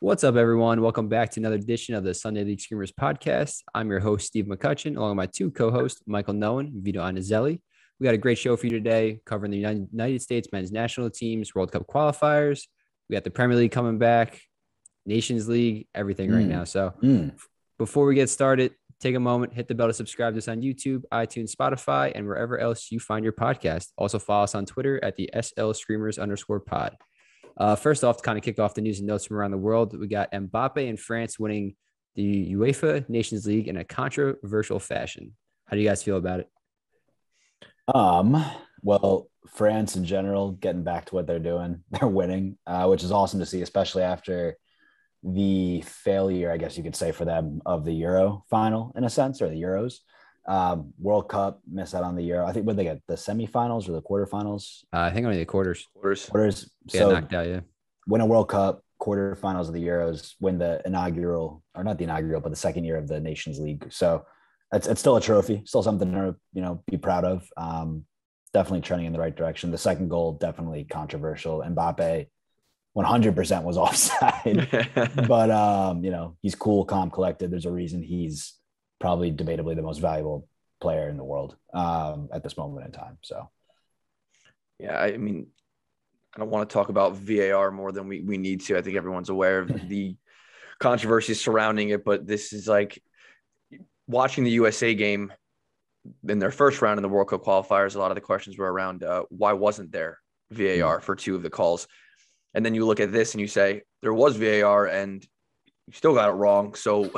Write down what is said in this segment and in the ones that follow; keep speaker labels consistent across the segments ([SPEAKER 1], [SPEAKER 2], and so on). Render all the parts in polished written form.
[SPEAKER 1] What's up, everyone? Welcome back to another edition of the Sunday League Screamers podcast. I'm your host, Steve McCutcheon, along with my two co-hosts, Michael Nolan and Vito Anizelli. We got a great show for you today, covering the United States men's national teams, World Cup qualifiers. We got the Premier League coming back, Nations League, everything right now. So before we get started, take a moment, hit the bell to subscribe to us on YouTube, iTunes, Spotify, and wherever else you find your podcast. Also follow us on Twitter at the SL Screamers_pod. First off, to kind of kick off the news and notes from around the world, we got Mbappe and France winning the UEFA Nations League in a controversial fashion. How do you guys feel about it?
[SPEAKER 2] Well, France in general, getting back to what they're doing, they're winning, which is awesome to see, especially after the failure, I guess you could say, for them of the Euro final, in a sense, or the Euros. World Cup, missed out on the Euro. I think, what they get, the semifinals or the quarterfinals?
[SPEAKER 1] I think only the quarters.
[SPEAKER 2] Quarters.
[SPEAKER 1] Yeah,
[SPEAKER 2] So
[SPEAKER 1] knocked out, yeah.
[SPEAKER 2] win a World Cup, quarterfinals of the Euros, win the inaugural, or not the inaugural, but the second year of the Nations League. So it's still a trophy, still something to be proud of. Definitely trending in the right direction. The second goal, definitely controversial. Mbappe 100% was offside, but he's cool, calm, collected. There's a reason he's probably debatably the most valuable player in the world at this moment in time. So,
[SPEAKER 3] yeah, I mean, I don't want to talk about VAR more than we need to. I think everyone's aware of the controversies surrounding it, but this is like watching the USA game in their first round in the World Cup qualifiers. A lot of the questions were around why wasn't there VAR for two of the calls? And then you look at this and you say, there was VAR and you still got it wrong. So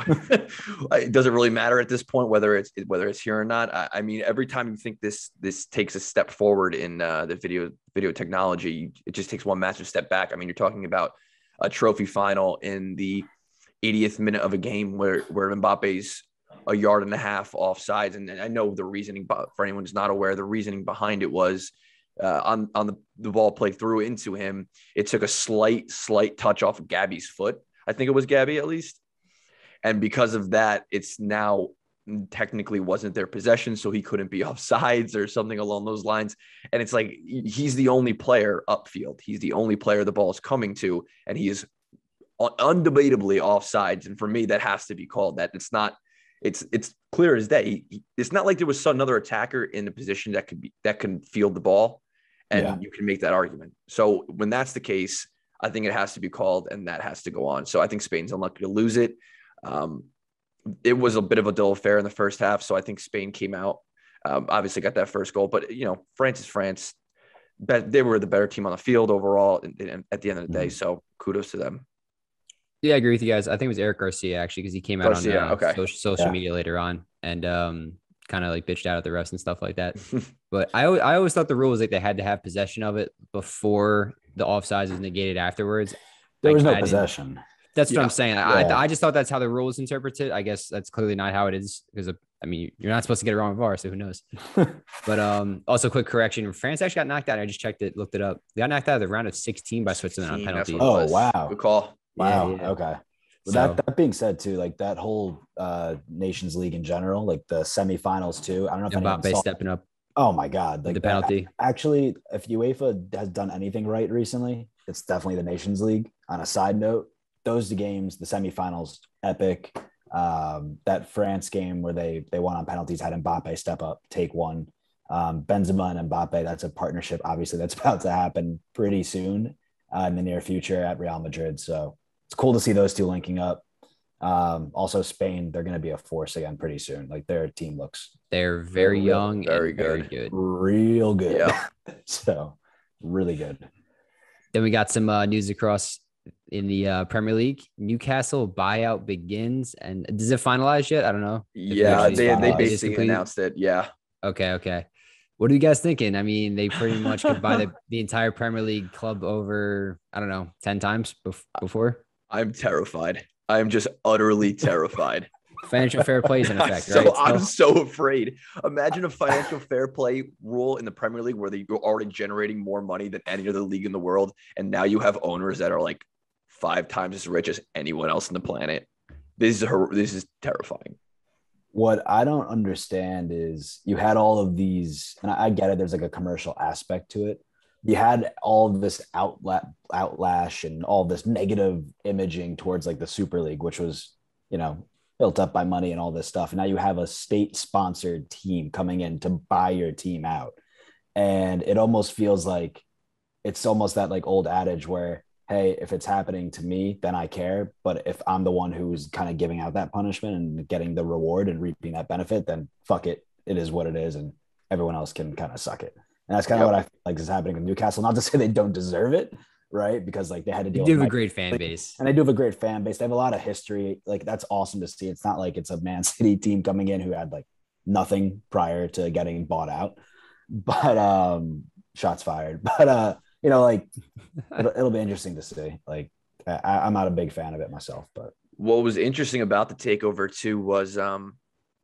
[SPEAKER 3] it doesn't really matter at this point, whether it's here or not. I mean, every time you think this takes a step forward in the video technology, it just takes one massive step back. I mean, you're talking about a trophy final in the 80th minute of a game where Mbappe's a yard and a half offsides. And I know the reasoning, for anyone who's not aware, the reasoning behind it was on the ball played through into him. It took a slight touch off of Gabby's foot. I think it was Gabby at least. And because of that, it's now technically wasn't their possession, so he couldn't be offsides or something along those lines. And it's like, he's the only player upfield. He's the only player the ball is coming to, and he is undebatably offsides. And for me, that has to be called. That it's clear as day. It's not like there was another attacker in the position that can field the ball, and you can make that argument. So when that's the case, I think it has to be called, and that has to go on. So I think Spain's unlucky to lose it. It was a bit of a dull affair in the first half, so I think Spain came out, obviously got that first goal. But, France is France. They were the better team on the field overall at the end of the day, so kudos to them.
[SPEAKER 1] Yeah, I agree with you guys. I think it was Eric Garcia, actually, because he came out on social media later on and kind of like bitched out at the refs and stuff like that. But I always thought the rule was like they had to have possession of it before the offsides was negated afterwards.
[SPEAKER 2] there was no possession.
[SPEAKER 1] That's what I'm saying. I just thought that's how the rule is interpreted. I guess that's clearly not how it is, because I mean, you're not supposed to get it wrong with VAR, so who knows? But also, quick correction: France actually got knocked out. I just checked it, looked it up. They got knocked out of the round of 16 by Switzerland on penalty.
[SPEAKER 2] Oh, wow!
[SPEAKER 3] Good call.
[SPEAKER 2] Wow.
[SPEAKER 1] Yeah.
[SPEAKER 2] Okay. Well, that being said, too, like that whole Nations League in general, like the semifinals too. I don't know if anyone
[SPEAKER 1] Mbappe
[SPEAKER 2] saw.
[SPEAKER 1] stepping up.
[SPEAKER 2] Oh my God! Like
[SPEAKER 1] the penalty.
[SPEAKER 2] Actually, if UEFA has done anything right recently, it's definitely the Nations League. On a side note, those games, the semifinals, epic. That France game where they won on penalties had Mbappe step up, take one. Benzema and Mbappe, that's a partnership. Obviously, that's about to happen pretty soon in the near future at Real Madrid. So it's cool to see those two linking up. Also, Spain, they're going to be a force again pretty soon. Like their team looks.
[SPEAKER 1] They're very young,
[SPEAKER 3] very
[SPEAKER 1] good.
[SPEAKER 2] Real good.
[SPEAKER 3] Yeah.
[SPEAKER 2] So really good.
[SPEAKER 1] Then we got some news across in the Premier League. Newcastle buyout begins, and does it finalize yet? I don't know.
[SPEAKER 3] Yeah, they basically announced it. Yeah.
[SPEAKER 1] Okay. What are you guys thinking? I mean, they pretty much could buy the entire Premier League club over, I don't know, 10 times before.
[SPEAKER 3] I'm terrified. I'm just utterly terrified.
[SPEAKER 1] Financial fair play is in effect, right?
[SPEAKER 3] I'm so afraid. Imagine a financial fair play rule in the Premier League where you're already generating more money than any other league in the world, and now you have owners that are like 5 times as rich as anyone else on the planet. This is terrifying.
[SPEAKER 2] What I don't understand is you had all of these, and I get it, there's like a commercial aspect to it, you had all of this outlash and all this negative imaging towards like the Super League, which was, built up by money and all this stuff. And now you have a state-sponsored team coming in to buy your team out. And it almost feels like it's almost that like old adage where, hey, if it's happening to me, then I care. But if I'm the one who's kind of giving out that punishment and getting the reward and reaping that benefit, then fuck it. It is what it is. And everyone else can kind of suck it. And that's kind of what I feel like is happening with Newcastle. Not to say they don't deserve it, right? Because like they had to deal
[SPEAKER 1] with
[SPEAKER 2] a
[SPEAKER 1] great fan base.
[SPEAKER 2] And they do have a great fan base. They have a lot of history. Like that's awesome to see. It's not like it's a Man City team coming in who had like nothing prior to getting bought out. But shots fired. But like it'll be interesting to see. Like I'm not a big fan of it myself, but
[SPEAKER 3] what was interesting about the takeover too was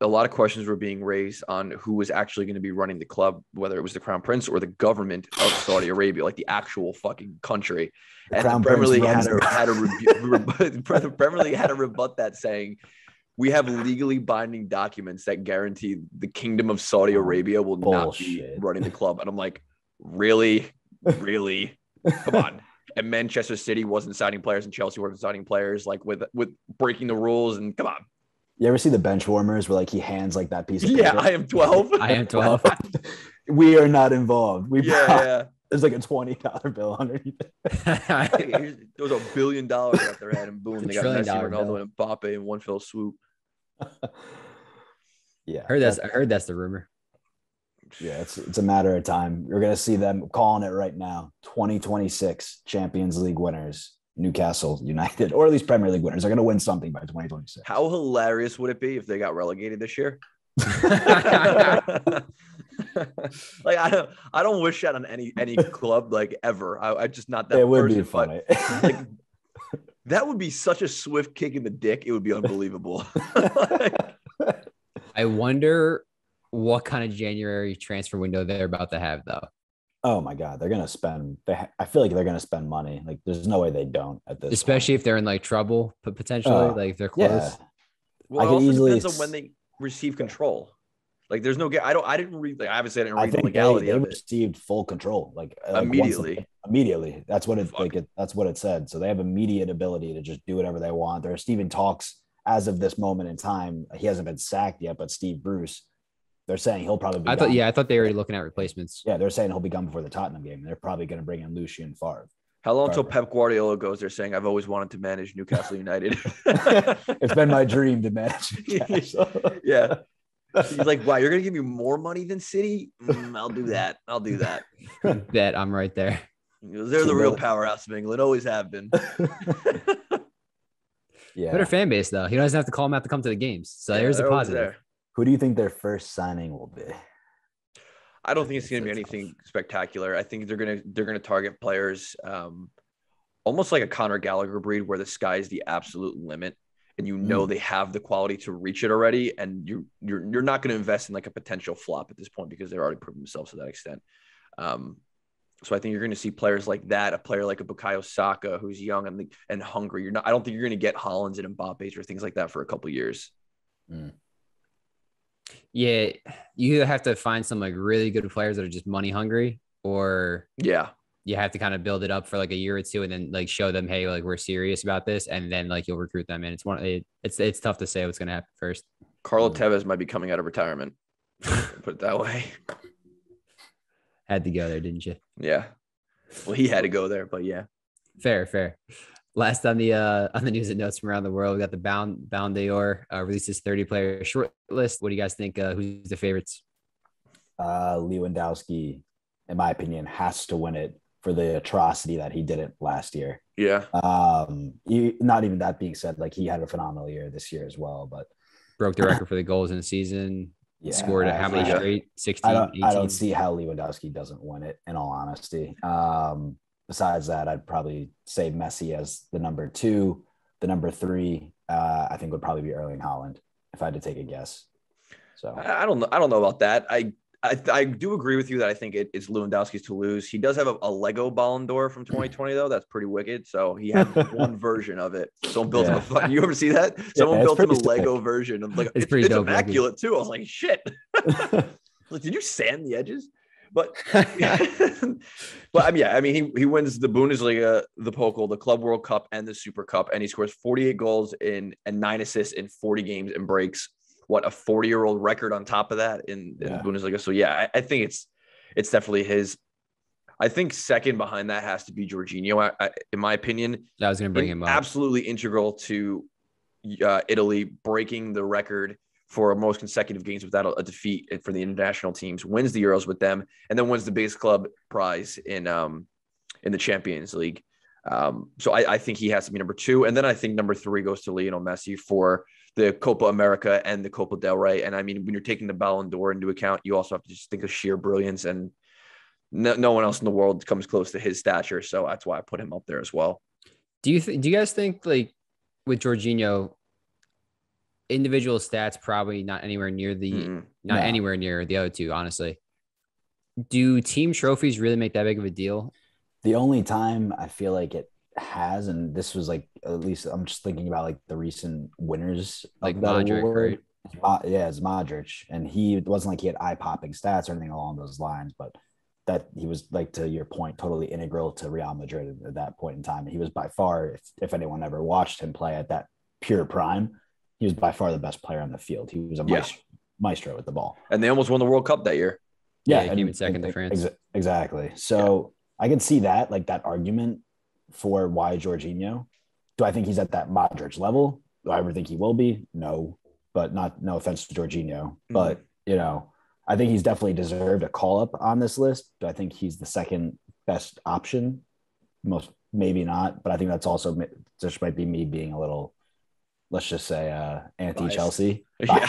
[SPEAKER 3] a lot of questions were being raised on who was actually going to be running the club, whether it was the Crown Prince or the government of Saudi Arabia, like the actual fucking country. And the Premier League had to rebut that, saying we have legally binding documents that guarantee the Kingdom of Saudi Arabia will not be running the club. And I'm like, really? Come on. And Manchester City wasn't signing players and Chelsea wasn't signing players, like with breaking the rules. And come on.
[SPEAKER 2] You ever see the bench warmers where like he hands like that piece of paper?
[SPEAKER 3] Yeah, I am 12.
[SPEAKER 1] I am 12.
[SPEAKER 2] We are not involved.
[SPEAKER 3] Yeah.
[SPEAKER 2] There's like a $20 bill underneath it.
[SPEAKER 3] There was $1 billion out their head, and boom, they got Messi, Ronaldo, and Mbappe in one fell swoop.
[SPEAKER 2] Yeah,
[SPEAKER 1] I heard that's the rumor.
[SPEAKER 2] Yeah, it's a matter of time. You're gonna see them calling it right now. 2026 Champions League winners. Newcastle United, or at least Premier League winners, are going to win something by 2026.
[SPEAKER 3] How hilarious would it be if they got relegated this year? Like I don't wish that on any club like ever. I just not that.
[SPEAKER 2] It would be funny.
[SPEAKER 3] Like, that would be such a swift kick in the dick. It would be unbelievable.
[SPEAKER 1] I wonder what kind of January transfer window they're about to have, though.
[SPEAKER 2] Oh my God, they're gonna spend. I feel like they're gonna spend money. Like, there's no way they don't at this.
[SPEAKER 1] Especially if they're in like trouble, but potentially like if they're close.
[SPEAKER 2] Yeah.
[SPEAKER 3] Well, it also depends on when they receive control. Like, there's no. I didn't read. Like, obviously, I didn't read the legality
[SPEAKER 2] they
[SPEAKER 3] of it.
[SPEAKER 2] received full control, like
[SPEAKER 3] immediately.
[SPEAKER 2] Immediately, that's what it like. That's what it said. So they have immediate ability to just do whatever they want. There are Stephen talks as of this moment in time. He hasn't been sacked yet, but Steve Bruce. They're saying he'll probably be
[SPEAKER 1] I thought they were already looking at replacements.
[SPEAKER 2] Yeah, they're saying he'll be gone before the Tottenham game. They're probably going to bring in Lucien Favre.
[SPEAKER 3] How long until Pep Guardiola goes? They're saying, I've always wanted to manage Newcastle United.
[SPEAKER 2] It's been my dream to manage Newcastle.
[SPEAKER 3] Yeah. He's like, wow, you're going to give me more money than City? I'll do that.
[SPEAKER 1] Bet I'm right there.
[SPEAKER 3] They're the real powerhouse of England. Always have been.
[SPEAKER 2] Yeah.
[SPEAKER 1] Better fan base, though. He doesn't have to call them out to come to the games. So there's a positive.
[SPEAKER 2] Who do you think their first signing will be?
[SPEAKER 3] I don't think it's going to be anything spectacular. I think they're going to target players almost like a Conor Gallagher breed, where the sky is the absolute limit, and they have the quality to reach it already, and you're not going to invest in like a potential flop at this point because they're already proven themselves to that extent. So I think you're going to see players like that, a player like a Bukayo Saka who's young and hungry. I don't think you're going to get Haalands and Mbappe's or things like that for a couple of years.
[SPEAKER 1] Yeah, you either have to find some like really good players that are just money hungry, or you have to kind of build it up for like a year or two and then like show them, hey, like we're serious about this, and then like you'll recruit them. And it's tough to say what's going to happen first.
[SPEAKER 3] Carlo Tevez might be coming out of retirement. Put it that way.
[SPEAKER 1] Had to go there, didn't you?
[SPEAKER 3] Yeah. Well, he had to go there, but yeah.
[SPEAKER 1] Fair. Last on the news and notes from around the world, we got the Ballon D'Or releases 30-player short list. What do you guys think? Who's the favorites?
[SPEAKER 2] Lewandowski, in my opinion, has to win it for the atrocity that he did it last year.
[SPEAKER 3] Yeah.
[SPEAKER 2] Not even that being said, like he had a phenomenal year this year as well, but
[SPEAKER 1] broke the record for the goals in the season.
[SPEAKER 2] Yeah,
[SPEAKER 1] scored how many straight? 16, 18?
[SPEAKER 2] I don't see how Lewandowski doesn't win it, in all honesty. Besides that, I'd probably say Messi as the number 2. The number 3, I think, would probably be Erling Haaland, if I had to take a guess. So
[SPEAKER 3] I don't know about that. I do agree with you that I think it's Lewandowski's to lose. He does have a Lego Ballon d'Or from 2020 though. That's pretty wicked. So he had one version of it. Someone built him a. You ever see that? Someone built him a Lego version of like it's
[SPEAKER 1] immaculate
[SPEAKER 3] too. I was like, shit. Like, did you sand the edges? But I mean, he wins the Bundesliga, the Pokal, the Club World Cup, and the Super Cup, and he scores 48 goals and 9 assists in 40 games and breaks a 40-year-old record on top of that in the Bundesliga. So I think it's definitely his. I think second behind that has to be Jorginho, in my opinion.
[SPEAKER 1] I was going to bring him up.
[SPEAKER 3] Absolutely integral to Italy breaking the record for most consecutive games without a defeat for the international teams, wins the Euros with them, and then wins the biggest club prize in the Champions League. So I think he has to be number 2. And then I think number 3 goes to Lionel Messi for the Copa America and the Copa del Rey. And I mean, when you're taking the Ballon d'Or into account, you also have to just think of sheer brilliance, and no one else in the world comes close to his stature. So that's why I put him up there as well.
[SPEAKER 1] Do you guys think, like, with Jorginho, individual stats probably not anywhere near anywhere near the other two, honestly? Do team trophies really make that big of a deal?
[SPEAKER 2] The only time I feel like it has, and this was like, at least I'm just thinking about like the recent winners,
[SPEAKER 1] like Modric, right?
[SPEAKER 2] It's Modric, and it wasn't like he had eye-popping stats or anything along those lines, but that he was, like, to your point, totally integral to Real Madrid at that point in time. And he was by far, if anyone ever watched him play at that pure prime, he was by far the best player on the field. He was a maestro with the ball.
[SPEAKER 3] And they almost won the World Cup that year.
[SPEAKER 1] Yeah, he came in second to France.
[SPEAKER 2] Exactly. So I can see that, like, that argument for why Jorginho. Do I think he's at that Modric level? Do I ever think he will be? No, but no offense to Jorginho. But, I think he's definitely deserved a call up on this list. Do I think he's the second best option? Maybe not, but I think that's also just might be me being a little, let's just say, anti-Chelsea.
[SPEAKER 1] No,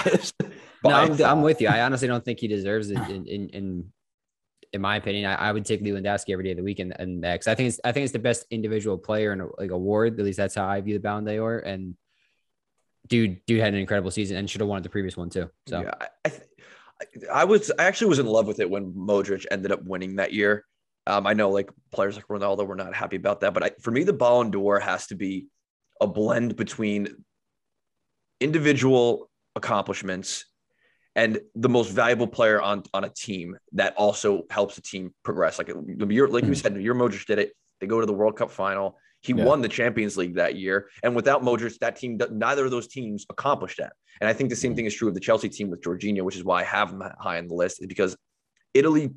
[SPEAKER 1] I'm with you. I honestly don't think he deserves it. In my opinion, I would take Lewandowski every day of the week, and because I think it's the best individual player in like award. At least that's how I view the Ballon d'Or. And dude had an incredible season and should have won the previous one too. So
[SPEAKER 3] I actually was in love with it when Modric ended up winning that year. I know, like, players like Ronaldo were not happy about that, but for me, the Ballon d'Or has to be a blend between individual accomplishments and the most valuable player on a team that also helps the team progress. Like you said, your Modric did it. They go to the World Cup final. He won the Champions League that year. And without Modric, that team, neither of those teams accomplished that. And I think the same thing is true of the Chelsea team with Jorginho, which is why I have him high on the list, is because Italy,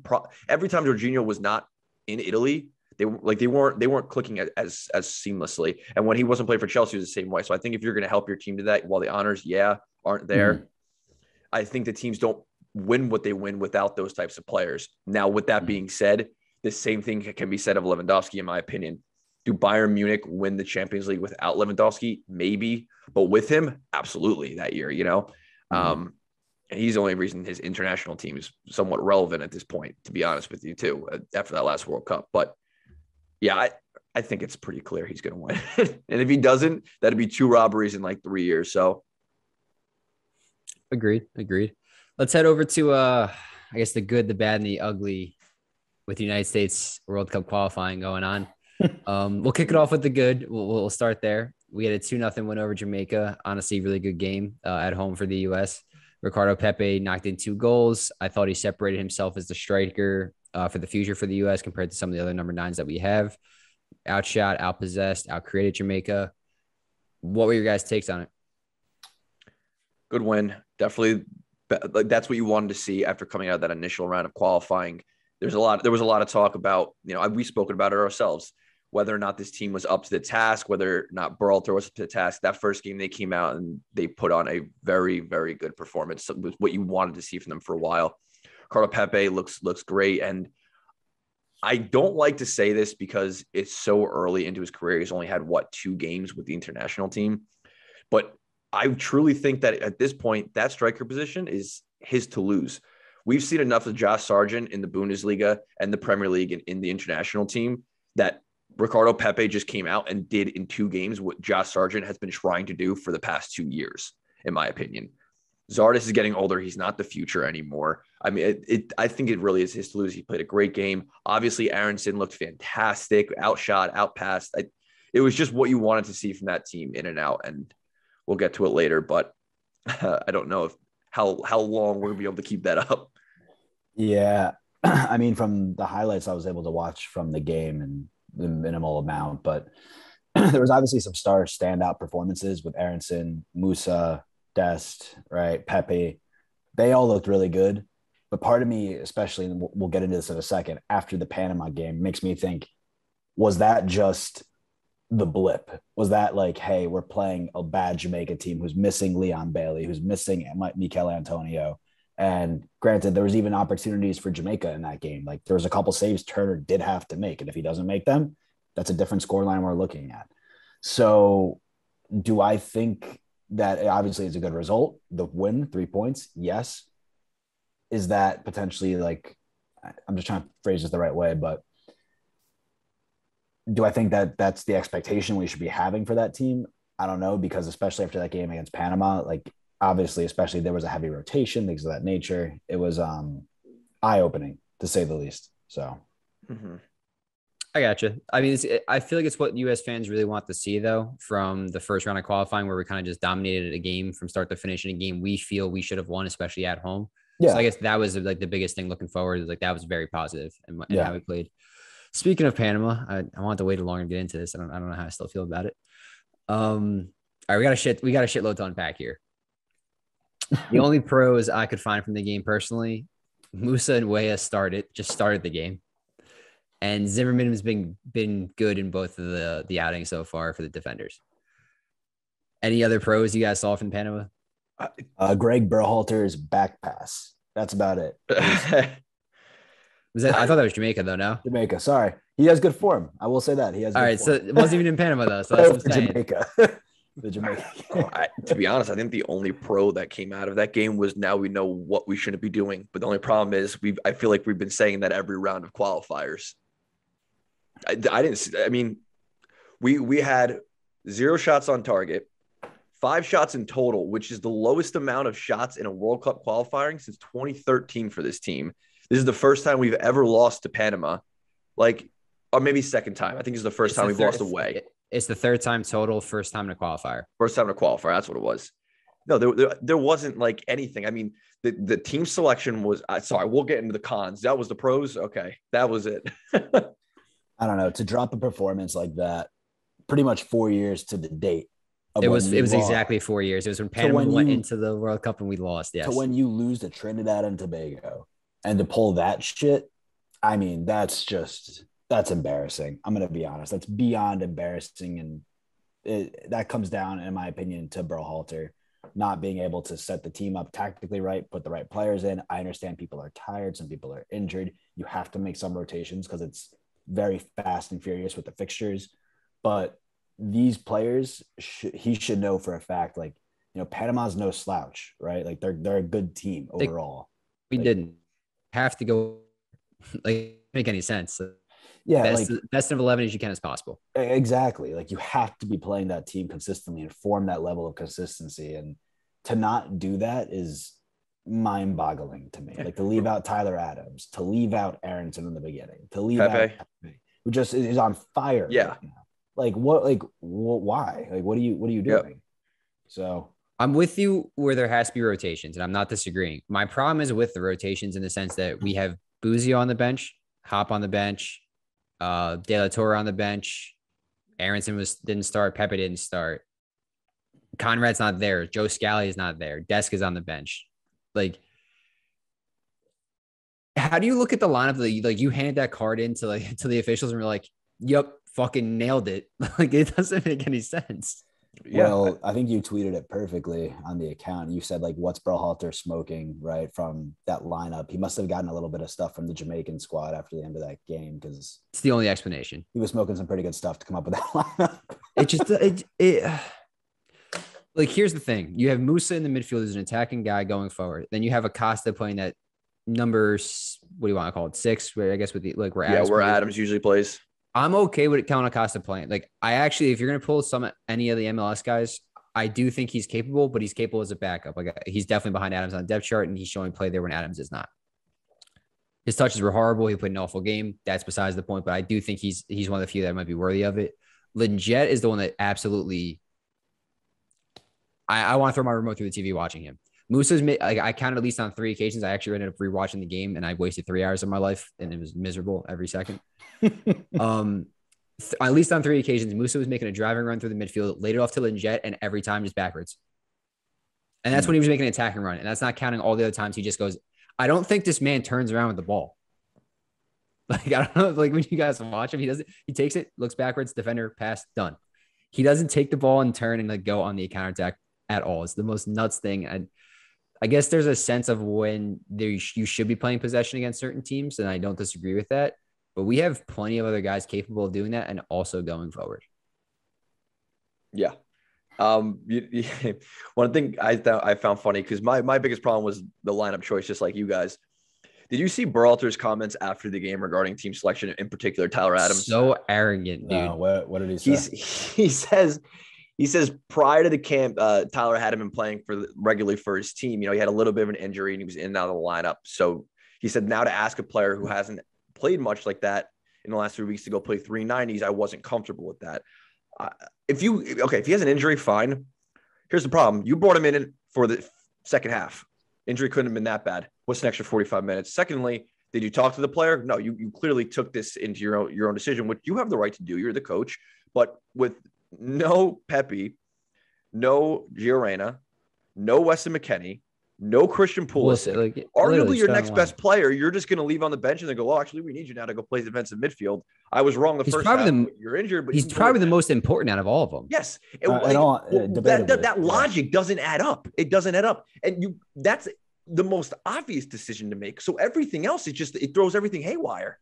[SPEAKER 3] every time Jorginho was not in Italy, they weren't clicking as seamlessly. And when he wasn't playing for Chelsea, it was the same way. So I think if you're going to help your team to that, while the honors, aren't there, I think the teams don't win what they win without those types of players. Now, with that being said, the same thing can be said of Lewandowski, in my opinion. Do Bayern Munich win the Champions League without Lewandowski? Maybe, but with him, absolutely that year, And he's the only reason his international team is somewhat relevant at this point, to be honest with you, too, after that last World Cup. But yeah, I think it's pretty clear he's going to win. And if he doesn't, that'd be 2 robberies in like 3 years. So
[SPEAKER 1] agreed. Let's head over to I guess the good, the bad, and the ugly with the United States World Cup qualifying going on. We'll kick it off with the good. We'll start there. We had a 2-0 win over Jamaica. Honestly, really good game at home for the U.S. Ricardo Pepe knocked in 2 goals. I thought he separated himself as the striker for the future for the U.S. compared to some of the other number 9s that we have. Outshot, outpossessed, outcreated Jamaica. What were your guys' takes on it?
[SPEAKER 3] Good win. Definitely, like, that's what you wanted to see after coming out of that initial round of qualifying. There was a lot of talk about, we've spoken about it ourselves, whether or not this team was up to the task, whether or not Berhalter was up to the task. That first game they came out and they put on a very, very good performance. It was what you wanted to see from them for a while. Ricardo Pepe looks great. And I don't like to say this because it's so early into his career. He's only had 2 games with the international team, but I truly think that at this point, that striker position is his to lose. We've seen enough of Josh Sargent in the Bundesliga and the Premier League and in the international team that Ricardo Pepe just came out and did in 2 games what Josh Sargent has been trying to do for the past 2 years, in my opinion. Zardes is getting older. He's not the future anymore. I mean, I think it really is his to lose. He played a great game. Obviously, Aronson looked fantastic, outshot, outpassed. It was just what you wanted to see from that team in and out. And we'll get to it later, but I don't know how long we're going to be able to keep that up.
[SPEAKER 2] Yeah. I mean, from the highlights I was able to watch from the game and the minimal amount, but there was obviously some star standout performances with Aronson, Musa, Dest, right? Pepe. They all looked really good. But part of me, especially, and we'll get into this in a second, after the Panama game, makes me think, was that just the blip? Was that like, hey, we're playing a bad Jamaica team who's missing Leon Bailey, who's missing Mikel Antonio? And granted, there was even opportunities for Jamaica in that game. Like there was a couple saves Turner did have to make. And if he doesn't make them, that's a different scoreline we're looking at. So do I think that obviously it's a good result? The win, 3 points, yes. Is that potentially like, I'm just trying to phrase this the right way, but do I think that that's the expectation we should be having for that team? I don't know, because especially after that game against Panama, like obviously, especially there was a heavy rotation, things of that nature. It was eye-opening to say the least. So
[SPEAKER 1] I gotcha. I mean, I feel like it's what U.S. fans really want to see, though, from the first round of qualifying, where we kind of just dominated a game from start to finish in a game we feel we should have won, especially at home. Yeah. So I guess that was like the biggest thing looking forward. Like that was very positive and how we played. Speaking of Panama, I want to wait longer to get into this. I don't know how I still feel about it. All right, we got a shitload to unpack here. The only pros I could find from the game personally, Musa and Weah just started the game. And Zimmerman has been good in both of the outings so far for the defenders. Any other pros you guys saw from Panama?
[SPEAKER 2] Gregg Berhalter's back pass. That's about it.
[SPEAKER 1] I thought that was Jamaica, though, no?
[SPEAKER 2] Jamaica, sorry. He has good form. I will say that. He has
[SPEAKER 1] all right,
[SPEAKER 2] form.
[SPEAKER 1] So it wasn't even in Panama, though. So that's what I'm saying.
[SPEAKER 2] Jamaica. The Jamaica.
[SPEAKER 3] To be honest, I think the only pro that came out of that game was now we know what we shouldn't be doing. But the only problem is I feel like we've been saying that every round of qualifiers. We had 0 shots on target, 5 shots in total, which is the lowest amount of shots in a World Cup qualifying since 2013 for this team. This is the first time we've ever lost to Panama, or maybe second time. I think it's the first time we've lost away.
[SPEAKER 1] It's the third time total, first time in a qualifier.
[SPEAKER 3] First time in a qualifier, that's what it was. No, there wasn't like anything. I mean, the team selection was – sorry, we'll get into the cons. That was the pros? Okay, that was it.
[SPEAKER 2] I don't know. To drop a performance like that, pretty much 4 years to the date.
[SPEAKER 1] It was exactly 4 years. It was when Panama went into the World Cup and we lost. Yes.
[SPEAKER 2] So when you lose to Trinidad and Tobago and to pull that shit, I mean, that's embarrassing. I'm going to be honest. That's beyond embarrassing. And that comes down, in my opinion, to Berhalter not being able to set the team up tactically right, put the right players in. I understand people are tired. Some people are injured. You have to make some rotations because it's very fast and furious with the fixtures. But these players, he should know for a fact, like, you know, Panama's no slouch, right? Like they're a good team overall.
[SPEAKER 1] We didn't have to go make any sense.
[SPEAKER 2] Yeah,
[SPEAKER 1] best of 11 as you can as possible.
[SPEAKER 2] Exactly. Like you have to be playing that team consistently and form that level of consistency. And to not do that is mind-boggling to me. Like to leave out Tyler Adams, to leave out Aronson in the beginning, to leave
[SPEAKER 3] Pepe.
[SPEAKER 2] out Pepe, who just is on fire.
[SPEAKER 3] Yeah.
[SPEAKER 2] Right now. Like what? Like why? Like what are you doing? Yep. So
[SPEAKER 1] I'm with you where there has to be rotations, and I'm not disagreeing. My problem is with the rotations in the sense that we have Buzio on the bench, Hop on the bench, De La Torre on the bench. Aronson didn't start. Pepe didn't start. Conrad's not there. Joe Scally is not there. Desk is on the bench. Like, how do you look at the lineup? Like you handed that card in to the officials and we're like, "Yep, fucking nailed it." Like it doesn't make any sense.
[SPEAKER 2] Yeah. Well, I think you tweeted it perfectly on the account. You said like, "What's Berhalter smoking?" Right from that lineup. He must have gotten a little bit of stuff from the Jamaican squad after the end of that game because
[SPEAKER 1] it's the only explanation.
[SPEAKER 2] He was smoking some pretty good stuff to come up with that lineup.
[SPEAKER 1] Like, here's the thing. You have Musa in the midfield as an attacking guy going forward. Then you have Acosta playing that numbers, what do you want to call it? 6, where I guess where
[SPEAKER 3] Adams usually plays.
[SPEAKER 1] I'm okay with Kellen Acosta playing. Like, I actually, if you're going to pull any of the MLS guys, I do think he's capable, but he's capable as a backup. Like, he's definitely behind Adams on the depth chart, and he's showing play there when Adams is not. His touches were horrible. He played an awful game. That's besides the point, but I do think he's one of the few that might be worthy of it. Lingette is the one that absolutely – I want to throw my remote through the TV watching him. Musa's like I counted at least on 3 occasions. I actually ended up rewatching the game and I wasted 3 hours of my life and it was miserable every second. At least on 3 occasions, Musa was making a driving run through the midfield, laid it off to Lingette, and every time just backwards. And that's when he was making an attacking run. And that's not counting all the other times he just goes, I don't think this man turns around with the ball. Like, I don't know, like when you guys watch him, he takes it, looks backwards, defender, pass, done. He doesn't take the ball and turn and like go on the counterattack at all. It's the most nuts thing. I guess there's a sense of when you should be playing possession against certain teams, and I don't disagree with that. But we have plenty of other guys capable of doing that and also going forward.
[SPEAKER 3] Yeah. One thing I found funny, because my biggest problem was the lineup choice, just like you guys. Did you see Berhalter's comments after the game regarding team selection, in particular Tyler Adams?
[SPEAKER 1] So arrogant, dude.
[SPEAKER 2] No, what did he say?
[SPEAKER 3] He says prior to the camp, Tyler hadn't been playing regularly for his team. You know, he had a little bit of an injury and he was in and out of the lineup. So he said, now to ask a player who hasn't played much like that in the last 3 weeks to go play 390s, I wasn't comfortable with that. If he has an injury, fine. Here's the problem. You brought him in for the second half. Injury couldn't have been that bad. What's an extra 45 minutes? Secondly, did you talk to the player? No, you clearly took this into your own decision, which you have the right to do. You're the coach. But with no Pepe, no Giorena, no Weston McKennie, no Christian Pulisic,
[SPEAKER 1] like,
[SPEAKER 3] arguably your next best player, you're just going to leave on the bench and then go, oh, actually, we need you now to go play defensive midfield. I was wrong the first half. You're injured, but
[SPEAKER 1] he's probably the most important out of all of them.
[SPEAKER 3] Yes. That logic doesn't add up. It doesn't add up. And that's the most obvious decision to make. So everything else is just, it throws everything haywire.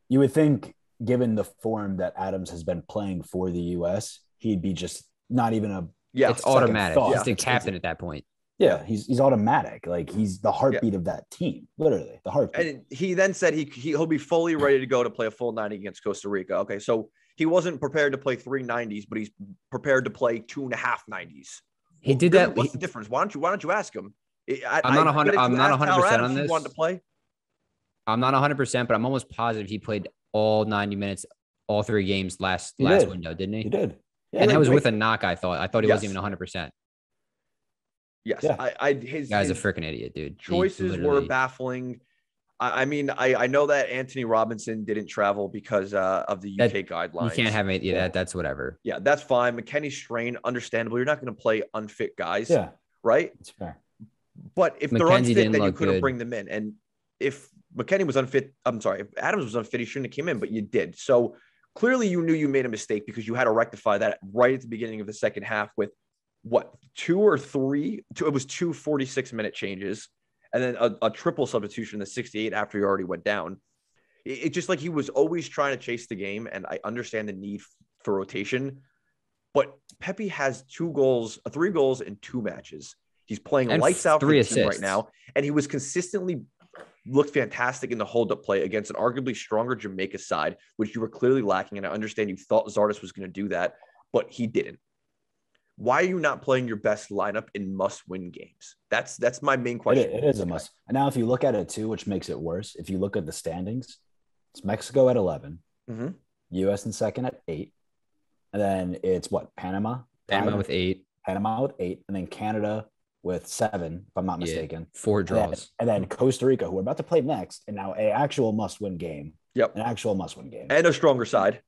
[SPEAKER 2] You would think, given the form that Adams has been playing for the US, he'd be just not even
[SPEAKER 1] it's automatic. He's the captain at that point.
[SPEAKER 2] Yeah, he's automatic. Like, he's the heartbeat of that team, literally the heartbeat.
[SPEAKER 3] And he then said he'll be fully ready to go to play a full 90 against Costa Rica. Okay, so he wasn't prepared to play 3 90s, but he's prepared to play 2.5 90s.
[SPEAKER 1] He did that.
[SPEAKER 3] What's the difference? Why don't you ask him?
[SPEAKER 1] I'm not 100% on this.
[SPEAKER 3] He wanted to play.
[SPEAKER 1] I'm not 100%, but I'm almost positive he played all 90 minutes, all 3 games last window, didn't he?
[SPEAKER 2] He did.
[SPEAKER 1] Yeah, and that was with a knock. I thought he wasn't even 100%.
[SPEAKER 3] Yes,
[SPEAKER 2] yeah.
[SPEAKER 3] His
[SPEAKER 1] guy's a freaking idiot, dude.
[SPEAKER 3] Choices were baffling. I mean, I know that Anthony Robinson didn't travel because of the UK guidelines.
[SPEAKER 1] You can't have it. Yeah, that's whatever.
[SPEAKER 3] Yeah, that's fine. McKennie's strain, understandable. You're not going to play unfit guys.
[SPEAKER 2] Yeah,
[SPEAKER 3] right.
[SPEAKER 2] That's fair.
[SPEAKER 3] But if they're unfit, then you couldn't bring them in. And if McKennie was unfit, if Adams was unfit, he shouldn't have came in, but you did. So clearly, you knew you made a mistake because you had to rectify that right at the beginning of the second half with. What, 2 or 3? It was 2 46-minute changes and then a triple substitution in the 68 after he already went down. It's just like he was always trying to chase the game, and I understand the need for rotation. But Pepe has 3 goals in 2 matches. He's playing
[SPEAKER 1] and
[SPEAKER 3] lights out for
[SPEAKER 1] 3
[SPEAKER 3] the
[SPEAKER 1] assists
[SPEAKER 3] team right now, and he was consistently looked fantastic in the hold-up play against an arguably stronger Jamaica side, which you were clearly lacking. And I understand you thought Zardes was going to do that, but he didn't. Why are you not playing your best lineup in must-win games? That's my main question.
[SPEAKER 2] It is a must. And now if you look at it too, which makes it worse, if you look at the standings, it's Mexico at 11, US in second at 8, and then it's what, Panama
[SPEAKER 1] with 8,
[SPEAKER 2] and then Canada with 7, if I'm not mistaken.
[SPEAKER 1] 4 draws,
[SPEAKER 2] and then Costa Rica, who we're about to play next, and now an actual must-win game.
[SPEAKER 3] Yep,
[SPEAKER 2] an actual must-win game,
[SPEAKER 3] and a stronger side.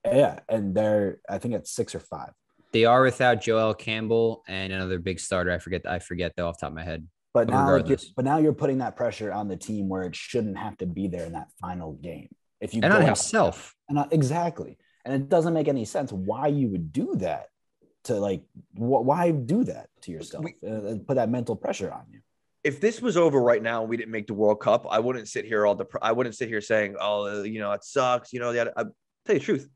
[SPEAKER 2] Yeah, and they're I think it's 6 or 5.
[SPEAKER 1] They are without Joel Campbell and another big starter. I forget though off the top of my head.
[SPEAKER 2] But now you're putting that pressure on the team where it shouldn't have to be there in that final game. If you
[SPEAKER 1] and on himself.
[SPEAKER 2] Exactly. And it doesn't make any sense why you would do that why do that to yourself and put that mental pressure on you.
[SPEAKER 3] If this was over right now and we didn't make the World Cup, I wouldn't sit here saying, oh, it sucks. I'll tell you the truth.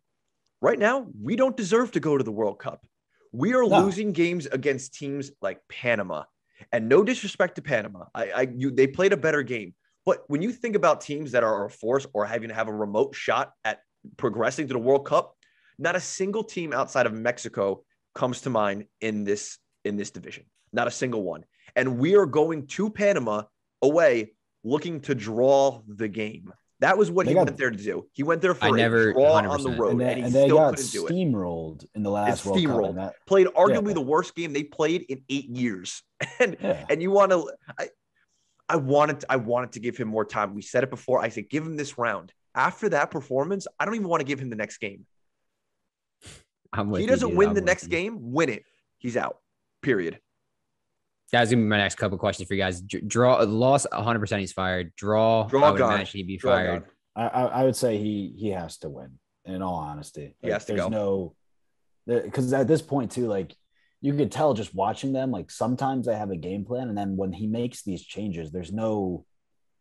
[SPEAKER 3] Right now, we don't deserve to go to the World Cup. We are losing games against teams like Panama. And no disrespect to Panama. They played a better game. But when you think about teams that are a force or having to have a remote shot at progressing to the World Cup, not a single team outside of Mexico comes to mind in this division. Not a single one. And we are going to Panama away looking to draw the game. That was what
[SPEAKER 2] They
[SPEAKER 3] he
[SPEAKER 2] got-
[SPEAKER 3] went there to do. He went there for
[SPEAKER 1] I
[SPEAKER 3] a
[SPEAKER 1] never-
[SPEAKER 3] draw
[SPEAKER 1] 100%.
[SPEAKER 3] on the road, and he
[SPEAKER 2] they
[SPEAKER 3] still
[SPEAKER 2] got
[SPEAKER 3] couldn't do it.
[SPEAKER 2] steamrolled in the last
[SPEAKER 3] And
[SPEAKER 2] World Cup.
[SPEAKER 3] steamrolled.
[SPEAKER 2] And that,
[SPEAKER 3] Played arguably
[SPEAKER 2] Yeah.
[SPEAKER 3] the worst game they played in 8 years.
[SPEAKER 2] Yeah.
[SPEAKER 3] And you want to I wanted to give him more time. We said it before. I said give him this round. After that performance, I don't even want to give him the next game. He doesn't win the next game, win it. He's out. Period.
[SPEAKER 1] That's gonna be my next couple questions for you guys. Draw loss 100%. He's fired. Draw. I would
[SPEAKER 3] gone.
[SPEAKER 1] imagine he'd be
[SPEAKER 3] Draw
[SPEAKER 1] fired.
[SPEAKER 3] gone.
[SPEAKER 2] I would say he has to win. In all honesty,
[SPEAKER 3] He has to
[SPEAKER 2] there's
[SPEAKER 3] go.
[SPEAKER 2] because at this point too, like you could tell just watching them. Like sometimes they have a game plan, and then when he makes these changes, there's no.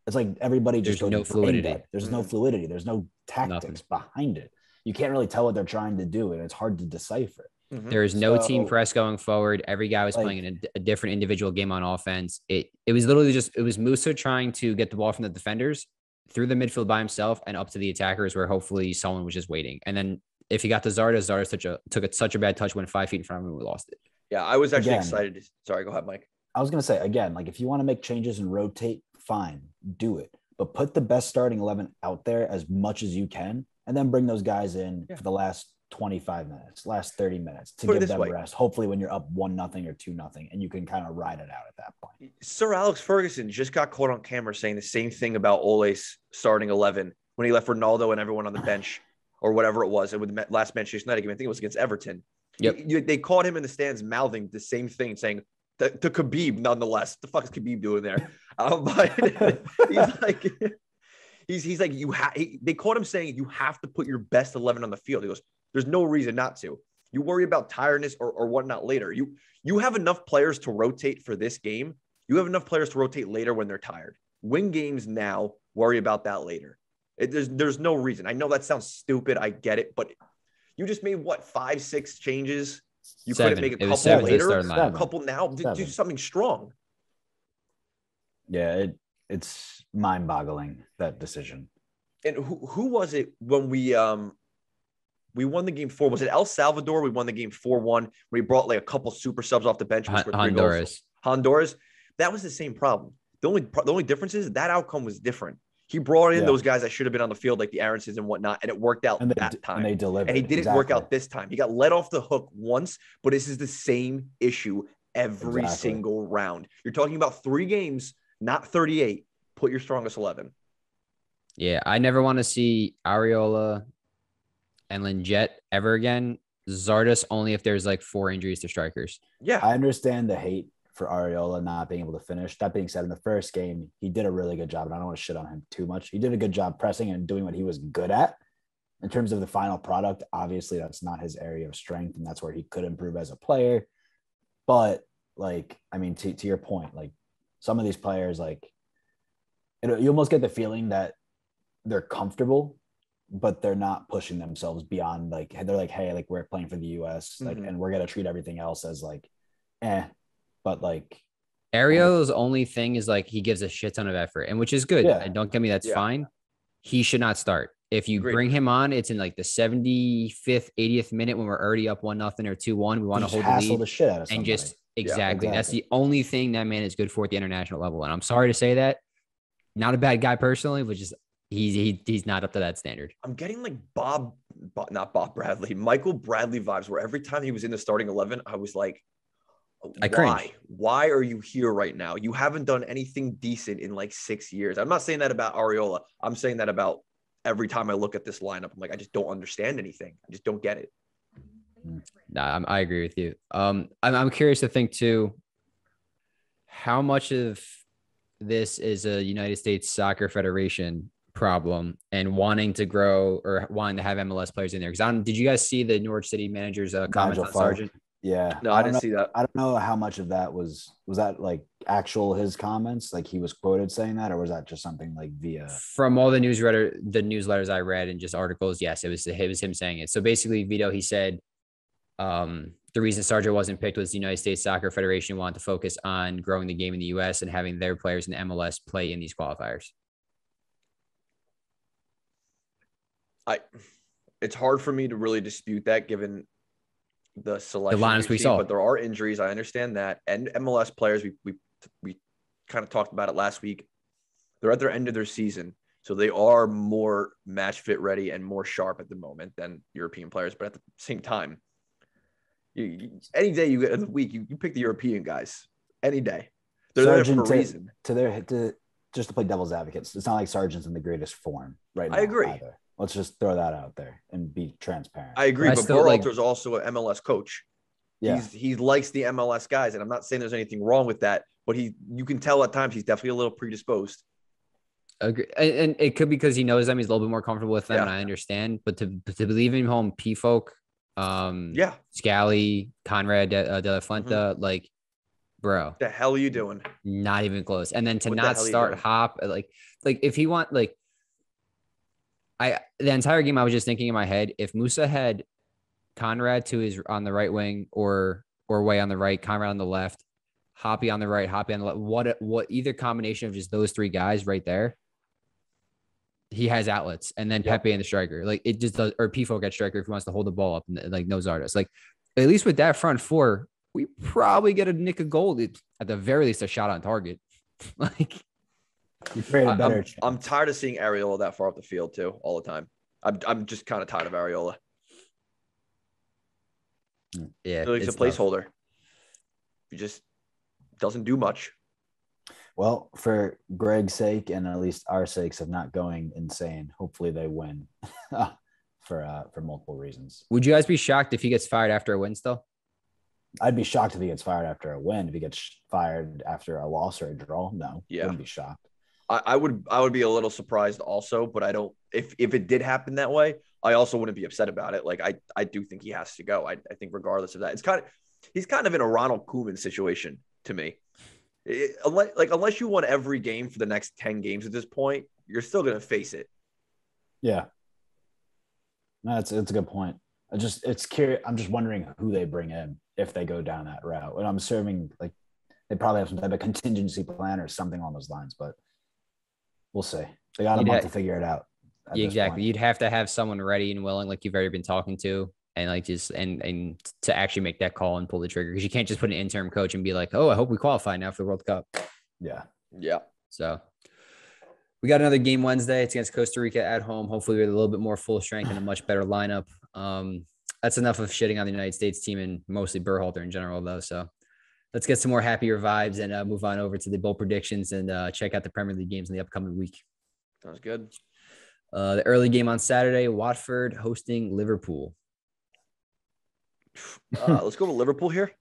[SPEAKER 2] It's like everybody just
[SPEAKER 1] There's
[SPEAKER 2] goes
[SPEAKER 1] no fluidity.
[SPEAKER 2] There's no fluidity. There's no tactics behind it. You can't really tell what they're trying to do, and it's hard to decipher.
[SPEAKER 1] There is no team
[SPEAKER 2] So-
[SPEAKER 1] press going forward. Every guy was
[SPEAKER 2] Like-
[SPEAKER 1] playing in a different individual game on offense. It was literally it was Musa trying to get the ball from the defenders through the midfield by himself and up to the attackers where hopefully someone was just waiting. And then if he got to Zardes took such a bad touch, went 5 feet in front of him, and we lost it.
[SPEAKER 3] Yeah, I was actually
[SPEAKER 2] Again.
[SPEAKER 3] excited. Sorry, go ahead, Mike.
[SPEAKER 2] I was gonna say again, like if you want to make changes and rotate, fine, do it. But put the best starting 11 out there as much as you can, and then bring those guys in for the last 25 minutes, last 30 minutes to
[SPEAKER 3] Put it
[SPEAKER 2] give
[SPEAKER 3] this
[SPEAKER 2] them
[SPEAKER 3] way.
[SPEAKER 2] rest. Hopefully, when you're up 1-0 or 2-0, and you can kind of ride it out at that point.
[SPEAKER 3] Sir Alex Ferguson just got caught on camera saying the same thing about Ole's starting 11 when he left Ronaldo and everyone on the bench or whatever it was. And with the last Manchester United game, I think it was against Everton.
[SPEAKER 1] Yep.
[SPEAKER 3] They caught him in the stands mouthing the same thing, saying to Khabib, nonetheless. What the fuck is Khabib doing there? But he's like, he's like, they caught him saying you have to put your best 11 on the field. He goes, there's no reason not to. You worry about tiredness or whatnot later. You have enough players to rotate for this game. You have enough players to rotate later when they're tired. Win games now, worry about that later. There's no reason. I know that sounds stupid. I get it, but you just made 5, 6 changes. You couldn't make a couple later, a couple now. Do something strong.
[SPEAKER 2] Yeah, it's mind-boggling, that decision.
[SPEAKER 3] And who was it when we won the game 4? Was it El Salvador? We won the game 4-1. We brought like a couple super subs off the bench. Honduras. That was the same problem. The only difference is that outcome was different. He brought in those guys that should have been on the field, like the Aaronsons and whatnot, and it worked out that time.
[SPEAKER 2] And they delivered.
[SPEAKER 3] And he didn't work out this time. He got let off the hook once, but this is the same issue every single round. You're talking about 3 games, not 38. Put your strongest 11.
[SPEAKER 1] Yeah, I never want to see Areola and Lingette ever again. Zardes only if there's like 4 injuries to strikers.
[SPEAKER 3] Yeah.
[SPEAKER 2] I understand the hate for Areola not being able to finish. That being said, in the first game, he did a really good job, and I don't want to shit on him too much. He did a good job pressing and doing what he was good at. In terms of the final product, obviously that's not his area of strength, and that's where he could improve as a player. But, like, I mean, to your point, like, some of these players, like, you almost get the feeling that they're comfortable, but they're not pushing themselves beyond, like, they're like, hey, like, we're playing for the US, like, and we're going to treat everything else as, like, but, like,
[SPEAKER 1] Ariel's only thing is, like, he gives a shit ton of effort, and which is good.
[SPEAKER 2] Yeah.
[SPEAKER 1] And don't get me, that's fine. He should not start. If you
[SPEAKER 3] Agreed.
[SPEAKER 1] bring him on, it's in like the 75th, 80th minute when we're already up 1-0 or 2-1. We want to hold the lead.
[SPEAKER 2] The shit out of
[SPEAKER 1] and
[SPEAKER 2] somebody.
[SPEAKER 1] just exactly. That's the only thing that man is good for at the international level. And I'm sorry to say that. Not a bad guy personally, but just he's not up to that standard.
[SPEAKER 3] I'm getting like not Bob Bradley, Michael Bradley vibes, where every time he was in the starting 11, I was like, why are you here right now? You haven't done anything decent in like 6 years. I'm not saying that about Areola. I'm saying that about every time I look at this lineup. I'm like, I just don't understand anything. I just don't get it.
[SPEAKER 1] Nah, I agree with you. I'm curious to think too, how much of this is a United States Soccer Federation problem and wanting to grow or wanting to have MLS players in there? Because did you guys see the Norwich City manager's comments on Sargent?
[SPEAKER 2] Yeah.
[SPEAKER 3] No, I didn't see that.
[SPEAKER 2] I don't know how much of that was that like actual his comments, like he was quoted saying that, or was that just something like via
[SPEAKER 1] from all the newsletters I read and just articles? Yes, it was him saying it. So basically, Vito, he said the reason Sargent wasn't picked was the United States Soccer Federation wanted to focus on growing the game in the US and having their players in the MLS play in these qualifiers.
[SPEAKER 3] It's hard for me to really dispute that given the selection,
[SPEAKER 1] the lineups we saw,
[SPEAKER 3] but there are injuries. I understand that, and MLS players, we kind of talked about it last week. They're at their end of their season, So they are more match fit ready and more sharp at the moment than European players. But at the same time, any day you get in the week, you pick the European guys any day. They're there for a reason.
[SPEAKER 2] Just to play devil's advocates, it's not like Sargent's in the greatest form right now.
[SPEAKER 3] I agree.
[SPEAKER 2] Either. Let's just throw that out there and be transparent.
[SPEAKER 3] I agree, but Berhalter's also an MLS coach. Yeah. He likes the MLS guys, and I'm not saying there's anything wrong with that, but you can tell at times he's definitely a little predisposed.
[SPEAKER 1] Agree. And it could be because he knows them. He's a little bit more comfortable with them, and I understand. But to leave him home, P-Folk, Scally, Conrad De La Fuente, like, bro.
[SPEAKER 3] The hell are you doing?
[SPEAKER 1] Not even close. And then to not start Hop, like if he want, like, the entire game I was just thinking in my head, if Musa had Conrad to his on the right wing or way on the right, Conrad on the left, Hoppy on the right, Hoppy on the left, what either combination of just those three guys right there, he has outlets. And then Pepe and the striker, like it just does, or P-Folk at striker if he wants to hold the ball up and like knows artists. Like at least with that front four, we probably get a nick of goal, at the very least a shot on target. Like
[SPEAKER 3] I'm tired of seeing Areola that far up the field too all the time. I'm just kind of tired of Areola.
[SPEAKER 1] Yeah,
[SPEAKER 3] he's a placeholder. He just doesn't do much.
[SPEAKER 2] Well, for Gregg's sake and at least our sakes of not going insane, hopefully they win for multiple reasons.
[SPEAKER 1] Would you guys be shocked if he gets fired after a win still?
[SPEAKER 2] I'd be shocked if he gets fired after a win. If he gets fired after a loss or a draw, no, wouldn't be shocked.
[SPEAKER 3] I would be a little surprised also, but I don't. If it did happen that way, I also wouldn't be upset about it. Like I do think he has to go. I think regardless of that, he's kind of in a Ronald Koeman situation to me. Unless you won every game for the next 10 games at this point, you're still going to face it.
[SPEAKER 2] Yeah. No, it's a good point. It's curious. I'm just wondering who they bring in if they go down that route. And I'm assuming like they probably have some type of contingency plan or something on those lines, but we'll see. They got a month to figure it out.
[SPEAKER 1] Exactly. You'd have to have someone ready and willing, like you've already been talking to, and like just and to actually make that call and pull the trigger, because you can't just put an interim coach and be like, oh, I hope we qualify now for the World Cup.
[SPEAKER 2] Yeah.
[SPEAKER 1] So we got another game Wednesday. It's against Costa Rica at home. Hopefully we're a little bit more full strength and a much better lineup. That's enough of shitting on the United States team and mostly Berhalter in general, though. So let's get some more happier vibes and move on over to the bowl predictions and check out the Premier League games in the upcoming week.
[SPEAKER 3] Sounds good.
[SPEAKER 1] The early game on Saturday, Watford hosting Liverpool.
[SPEAKER 3] Let's go with Liverpool here.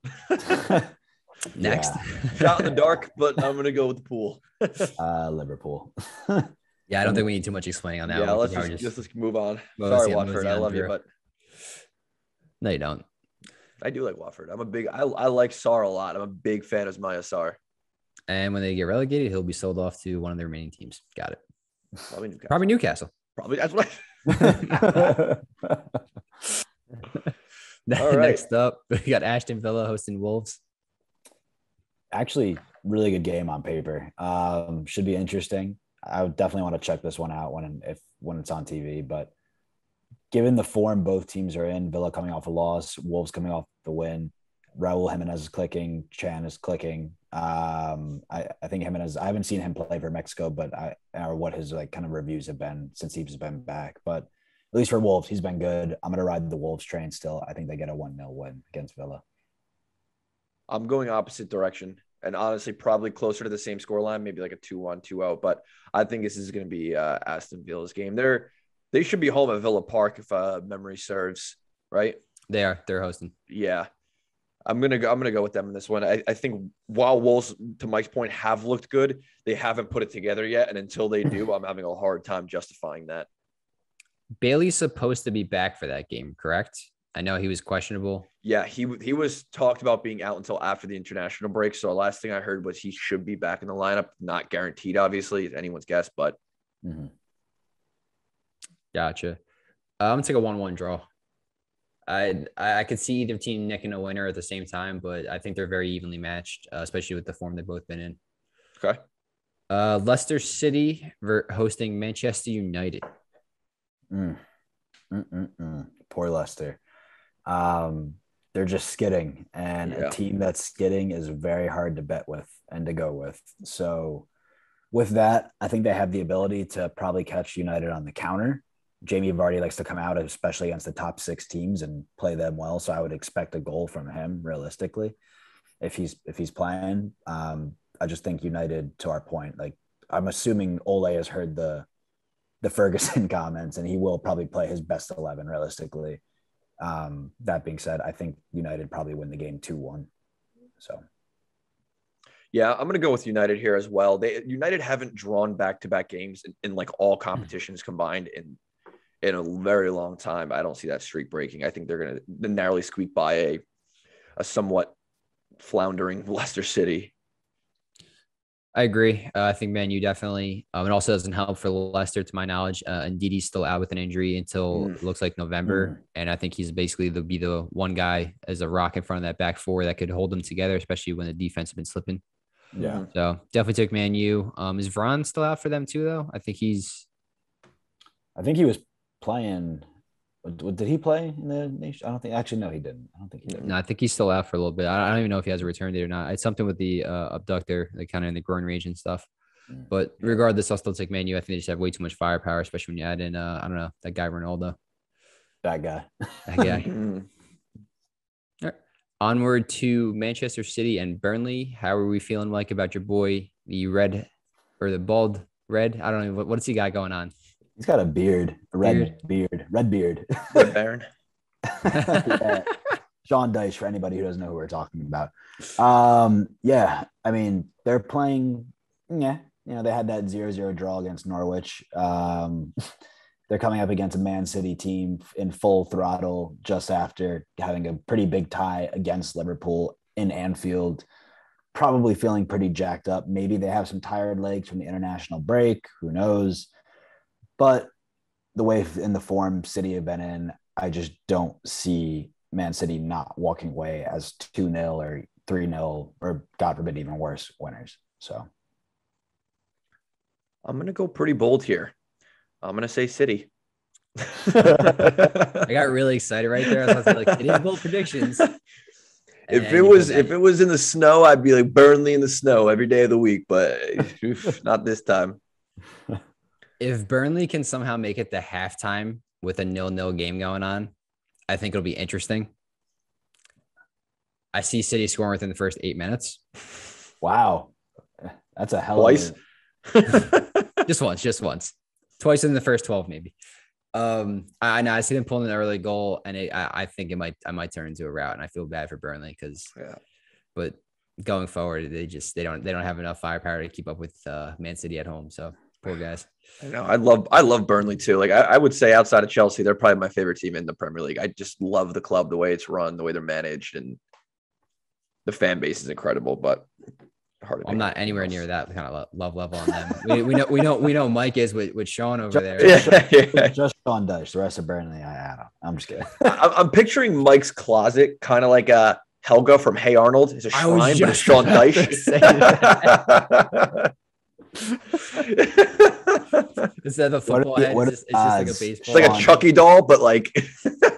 [SPEAKER 1] Next.
[SPEAKER 3] Shot in the dark, but I'm going to go with the pool.
[SPEAKER 2] Liverpool.
[SPEAKER 1] Yeah, I don't think we need too much explaining on that.
[SPEAKER 3] Yeah, let's move on. Sorry, Watford. I love you, but
[SPEAKER 1] no, you don't.
[SPEAKER 3] I do like Watford. I like Sarr a lot. I'm a big fan of Maya Sarr.
[SPEAKER 1] And when they get relegated, he'll be sold off to one of their remaining teams. Got it.
[SPEAKER 3] Probably Newcastle. Probably that's what
[SPEAKER 1] All right. Next up, we got Aston Villa hosting Wolves.
[SPEAKER 2] Actually, really good game on paper. Should be interesting. I would definitely want to check this one out when it's on TV. But given the form both teams are in, Villa coming off a loss, Wolves coming off the win, Raul Jimenez is clicking, Chan is clicking. I think Jimenez, I haven't seen him play for Mexico, but or what his like kind of reviews have been since he's been back. But at least for Wolves, he's been good. I'm going to ride the Wolves train still. I think they get a 1-0 win against Villa.
[SPEAKER 3] I'm going opposite direction, and honestly, probably closer to the same scoreline, maybe like a 2-1, 2-0. But I think this is going to be Aston Villa's game. They should be home at Villa Park if memory serves, right?
[SPEAKER 1] They're hosting.
[SPEAKER 3] Yeah. I'm gonna go with them in this one. I think while Wolves, to Mike's point, have looked good, they haven't put it together yet. And until they do, I'm having a hard time justifying that.
[SPEAKER 1] Bailey's supposed to be back for that game, correct? I know he was questionable.
[SPEAKER 3] Yeah, he was talked about being out until after the international break. So the last thing I heard was he should be back in the lineup. Not guaranteed, obviously, it's anyone's guess, but.
[SPEAKER 2] Mm-hmm.
[SPEAKER 1] Gotcha. I'm gonna take a 1-1 draw. I could see either team nicking a winner at the same time, but I think they're very evenly matched, especially with the form they've both been in.
[SPEAKER 3] Okay.
[SPEAKER 1] Leicester City hosting Manchester United.
[SPEAKER 2] Poor Leicester. They're just skidding, and a team that's skidding is very hard to bet with and to go with. So With that, I think they have the ability to probably catch United on the counter. Jamie Vardy likes to come out, especially against the top 6 teams, and play them well. So I would expect a goal from him realistically if he's playing. I just think United, to our point, like I'm assuming Ole has heard the Ferguson comments, and he will probably play his best 11 realistically. That being said, I think United probably win the game 2-1. So.
[SPEAKER 3] Yeah, I'm going to go with United here as well. United haven't drawn back-to-back games in like all competitions combined in a very long time. I don't see that streak breaking. I think they're going to narrowly squeak by a somewhat floundering Leicester City.
[SPEAKER 1] I agree. I think Man U definitely. It also doesn't help for Leicester, to my knowledge. And Ndidi's still out with an injury until it looks like November. And I think he's basically be the one guy as a rock in front of that back four that could hold them together, especially when the defense has been slipping.
[SPEAKER 2] Yeah.
[SPEAKER 1] So definitely took Man U. Is Varane still out for them too, though? I think he
[SPEAKER 2] was playing. Did he play in the nation? I don't think. Actually, no, he didn't. I don't think he did.
[SPEAKER 1] No, I think he's still out for a little bit. I don't even know if he has a return date or not. It's something with the abductor, like kind of in the groin region stuff. But regardless, I'll still take Man U. I think they just have way too much firepower, especially when you add in, I don't know, that guy Ronaldo.
[SPEAKER 2] That guy.
[SPEAKER 1] That guy. All right. Onward to Manchester City and Burnley. How are we feeling, Mike, about your boy, the red or the bald red? I don't know. What's he got going on?
[SPEAKER 2] He's got a beard, red beard.
[SPEAKER 3] Red Baron.
[SPEAKER 2] Yeah. Sean Dyche, for anybody who doesn't know who we're talking about. Yeah, I mean, they're playing, they had that 0-0 draw against Norwich. They're coming up against a Man City team in full throttle just after having a pretty big tie against Liverpool in Anfield, probably feeling pretty jacked up. Maybe they have some tired legs from the international break. Who knows? But the way in the form City have been in, I just don't see Man City not walking away as 2-0 or 3-0 or, God forbid, even worse winners. So
[SPEAKER 3] I'm going to go pretty bold here. I'm going to say City.
[SPEAKER 1] I got really excited right there. I was like, it is bold predictions.
[SPEAKER 3] If it was in the snow, I'd be like Burnley in the snow every day of the week, but not this time.
[SPEAKER 1] If Burnley can somehow make it to halftime with a 0-0 game going on, I think it'll be interesting. I see City scoring within the first 8 minutes.
[SPEAKER 2] Wow. That's a hell
[SPEAKER 3] Twice?
[SPEAKER 1] Just once. Twice in the first 12, maybe. I know I see them pulling an early goal, and I think I might turn into a rout, and I feel bad for Burnley but going forward, they don't have enough firepower to keep up with Man City at home. So poor guys.
[SPEAKER 3] I know. I love Burnley too. Like I would say outside of Chelsea, they're probably my favorite team in the Premier League. I just love the club, the way it's run, the way they're managed, and the fan base is incredible. But
[SPEAKER 1] I'm not anywhere near that kind of love level on them. we know Mike is with Sean over there.
[SPEAKER 2] Just Sean Dyche. The rest of Burnley, I don't. I'm just kidding.
[SPEAKER 3] I'm picturing Mike's closet kind of like Helga from Hey Arnold. It's a shrine, but it's Sean Dyche.
[SPEAKER 1] Instead of a football head, it's just like a baseball.
[SPEAKER 3] It's like a Chucky doll, but like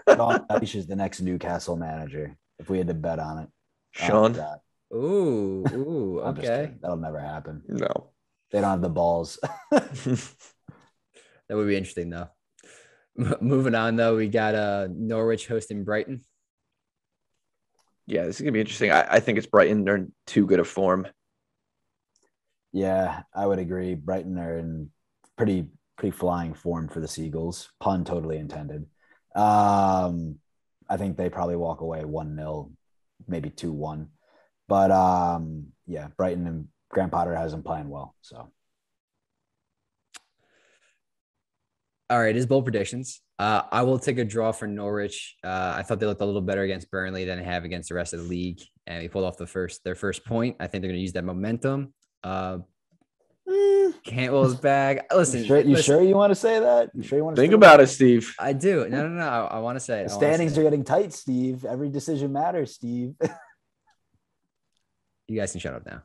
[SPEAKER 2] Sean Dyche is the next Newcastle manager. If we had to bet on it,
[SPEAKER 3] Sean.
[SPEAKER 1] Ooh, okay.
[SPEAKER 2] That'll never happen.
[SPEAKER 3] No,
[SPEAKER 2] they don't have the balls.
[SPEAKER 1] That would be interesting, though. Moving on, though, we got Norwich hosting Brighton.
[SPEAKER 3] Yeah, this is gonna be interesting. I think it's Brighton. They're in too good a form.
[SPEAKER 2] Yeah, I would agree. Brighton are in pretty flying form for the Seagulls. Pun totally intended. I think they probably walk away 1-0, maybe 2-1. But yeah, Brighton and Graham Potter has them playing well. So,
[SPEAKER 1] all right, his bold predictions. I will take a draw for Norwich. I thought they looked a little better against Burnley than they have against the rest of the league, and they pulled off their first point. I think they're going to use that momentum. Cantwell's back. Listen,
[SPEAKER 2] you sure you want to say that? You sure you want to
[SPEAKER 3] think about it, Steve?
[SPEAKER 1] I do. No. I want to say it.
[SPEAKER 2] The standings are getting tight, Steve. Every decision matters, Steve.
[SPEAKER 1] You guys can shut up now.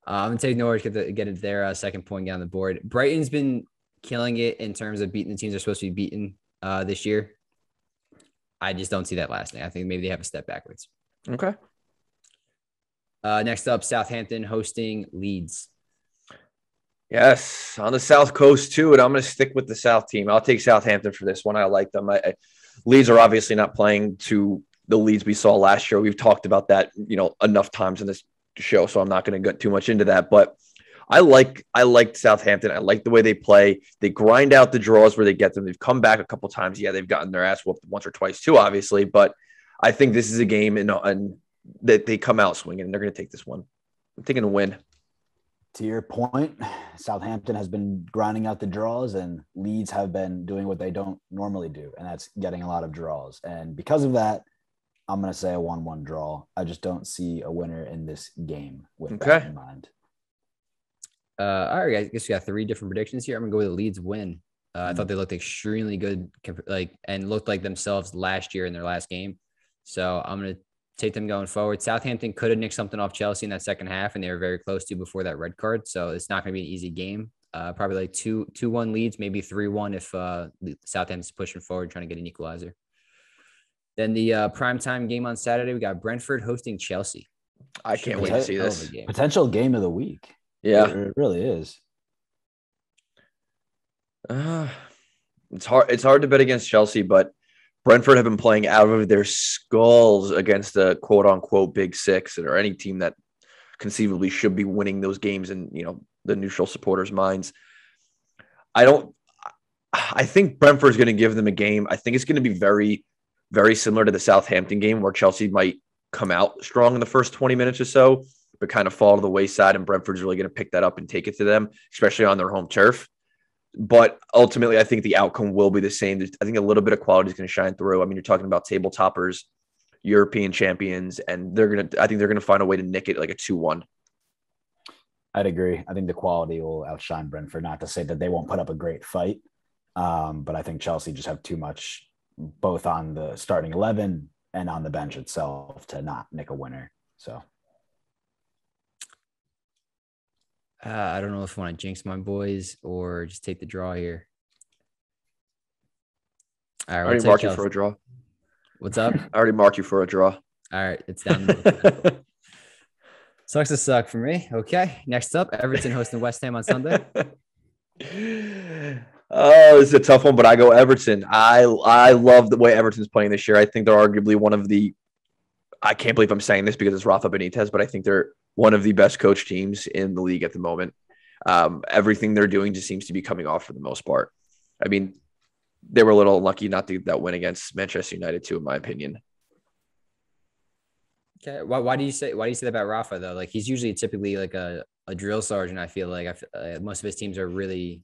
[SPEAKER 1] I'm going to take Norwich, get their second point on the board. Brighton's been killing it in terms of beating the teams they're supposed to be beaten this year. I just don't see that lasting. I think maybe they have a step backwards.
[SPEAKER 3] Okay.
[SPEAKER 1] Next up, Southampton hosting Leeds.
[SPEAKER 3] Yes, on the South Coast too, and I'm going to stick with the South team. I'll take Southampton for this one. I like them. Leeds are obviously not playing to the Leeds we saw last year. We've talked about that, enough times in this show, so I'm not going to get too much into that. But I like Southampton. I like the way they play. They grind out the draws where they get them. They've come back a couple times. Yeah, they've gotten their ass whooped once or twice too, obviously. But I think this is a game and that they come out swinging, and they're going to take this one. I'm taking a win.
[SPEAKER 2] To your point, Southampton has been grinding out the draws, and Leeds have been doing what they don't normally do, and that's getting a lot of draws. And because of that, I'm going to say a 1-1 draw. I just don't see a winner in this game with that in mind.
[SPEAKER 1] All right, I guess we got 3 different predictions here. I'm going to go with a Leeds win. I thought they looked extremely good, and looked like themselves last year in their last game. So I'm going to take them going forward. Southampton could have nicked something off Chelsea in that second half, and they were very close to before that red card. So it's not going to be an easy game. Probably like 2-1 Leeds, maybe 3-1 if Southampton's pushing forward, trying to get an equalizer. Then the primetime game on Saturday, we got Brentford hosting Chelsea.
[SPEAKER 3] I can't wait to see this.
[SPEAKER 2] Potential game of the week.
[SPEAKER 3] Yeah.
[SPEAKER 2] It really is.
[SPEAKER 3] It's hard to bet against Chelsea, but Brentford have been playing out of their skulls against the quote unquote big six, or any team that conceivably should be winning those games in, the neutral supporters' minds. I think Brentford's going to give them a game. I think it's going to be very, very similar to the Southampton game, where Chelsea might come out strong in the first 20 minutes or so, but kind of fall to the wayside, and Brentford's really going to pick that up and take it to them, especially on their home turf. But ultimately, I think the outcome will be the same. I think a little bit of quality is going to shine through. I mean, you're talking about table toppers, European champions, and I think they're going to find a way to nick it like a 2-1.
[SPEAKER 2] I'd agree. I think the quality will outshine Brentford. Not to say that they won't put up a great fight, but I think Chelsea just have too much, both on the starting 11 and on the bench itself, to not nick a winner. So.
[SPEAKER 1] I don't know if I want to jinx my boys or just take the draw here. All right,
[SPEAKER 3] I already marked you for a draw.
[SPEAKER 1] What's up?
[SPEAKER 3] I already marked you for a draw.
[SPEAKER 1] All right, it's down. Sucks to suck for me. Okay, next up, Everton hosting West Ham on Sunday.
[SPEAKER 3] Oh, this is a tough one, but I go Everton. I love the way Everton's playing this year. I think they're arguably one of the – I can't believe I'm saying this because it's Rafa Benitez, but I think they're one of the best coach teams in the league at the moment. Everything they're doing just seems to be coming off for the most part. I mean, they were a little unlucky not to get that win against Manchester United too, in my opinion.
[SPEAKER 1] Okay, why do you say that about Rafa though? Like, he's usually typically like a drill sergeant. I feel like most of his teams are really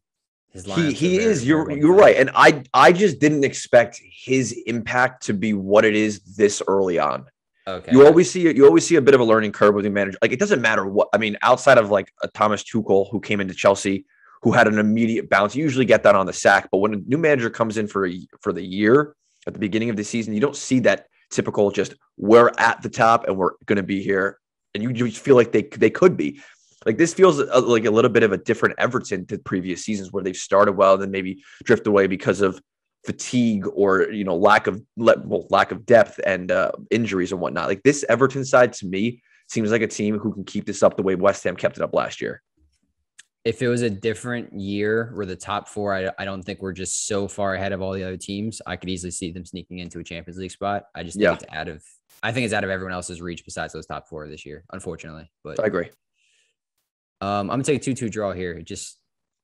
[SPEAKER 1] his lineups.
[SPEAKER 3] He is. You're right, and I just didn't expect his impact to be what it is this early on.
[SPEAKER 1] Okay.
[SPEAKER 3] You always see a bit of a learning curve with the manager. Like, it doesn't matter what, I mean, outside of like a Thomas Tuchel who came into Chelsea, who had an immediate bounce. You usually get that on the sack, but when a new manager comes in for the year at the beginning of the season, you don't see that typical just we're at the top and we're going to be here, and you just feel like they could be. Like, this feels like a little bit of a different Everton to previous seasons where they've started well and then maybe drift away because of fatigue or lack of depth and injuries and whatnot. Like, this Everton side to me seems like a team who can keep this up the way West Ham kept it up last year.
[SPEAKER 1] If it was a different year where the top four, I don't think we're just so far ahead of all the other teams. I could easily see them sneaking into a Champions League spot. I just think it's out of everyone else's reach besides those top four this year, unfortunately. But
[SPEAKER 3] I agree.
[SPEAKER 1] I'm gonna take a 2-2 draw here. It just